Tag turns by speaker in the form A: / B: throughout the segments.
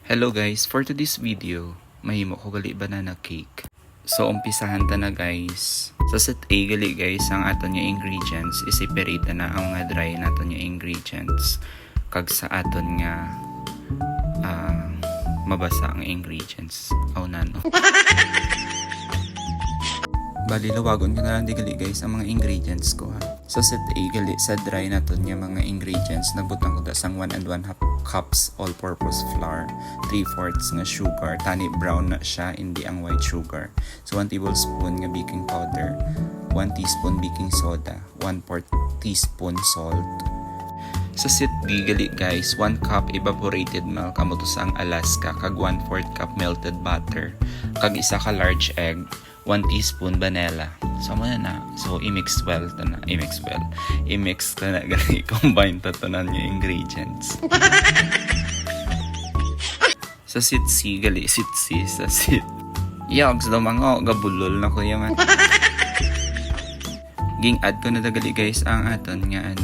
A: Hello guys, for today's video, mahimo ko gali banana cake. So umpisahan ta na guys. Sa set A gali guys, ang aton nga ingredients, i-separate na ang mga dry naton nga ingredients. Kag sa aton nga mabasa ang ingredients. Aw nano. Bali lawagon ko na lang di gali guys ang mga ingredients ko ha. Sa set A gali sa dry naton nga mga ingredients, nagbutang ko ta sang 1 1/2 cups all-purpose flour, 3/4 nga sugar, tani brown na siya, hindi ang white sugar. So 1 tablespoon nga baking powder, 1 teaspoon baking soda, 1/4 teaspoon salt. Sa set B gali guys, 1 cup evaporated milk, amo to sang Alaska, kag 1/4 cup melted butter, kag isa ka large egg, 1 teaspoon vanilla. So mo na. So i-mix well ta na. I-mix ta na gali combine ta tanan nga ingredients. Sa sit C gali sit C sa sit. Yogs daw mga gabulol na ko yaman. Ging add ko na dagali guys ang aton nga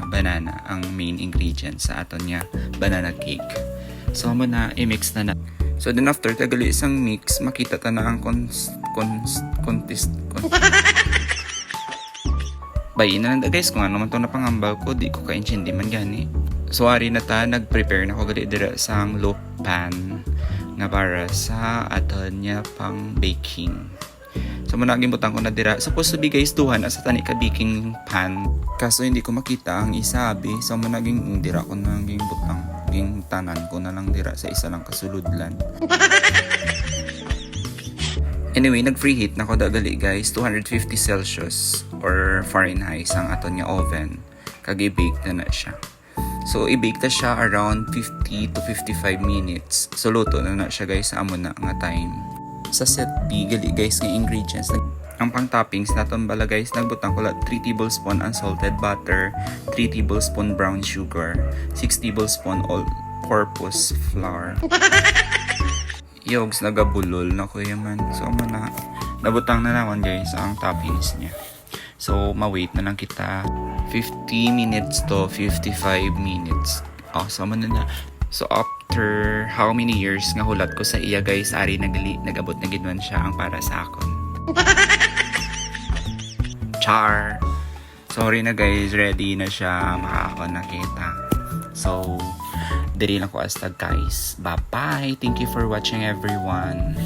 A: banana, ang main ingredient sa aton nga banana cake. So mo na i-mix na. So then after tagali isang mix, makita ta na ang bayin na nanda guys, kung ano man to napangambal ko, di ko ka-intindi man gani. So ari na ta, nag-prepare na ko gali dira sa low pan nga para sa aton nya pang baking. So managing butang ko na dira. Supposed to be guys, duhan sa tani ka baking pan. Kaso hindi ko makita ang isabi. So managing dira ko na naging butang. Ging tanan ko na lang dira sa isa lang kasuludlan. Anyway, nag-preheat na ko dagali guys, 250 Celsius or Fahrenheit ang aton nga oven. Kag i-bake na siya. So i-bake ta siya around 50 to 55 minutes. So luto na siya guys sa amo na nga time. Sa set B gali guys nga ingredients, ang pang toppings naton bala guys, nagbutang ko 3 tablespoon unsalted butter, 3 tablespoon brown sugar, 6 tablespoon all-purpose flour. Yogs nagabulol na ko yaman. So nabutang na naman guys ang toppings niya. So ma-wait na lang kita 50 minutes to 55 minutes. So So after how many years nga hulat ko sa iya guys, ari nagabot na gidwan siya ang para sa akon. Char! Sorry na guys, ready na siya, makakon nakita. So diri na ko astag guys. Bye bye. Thank you for watching everyone.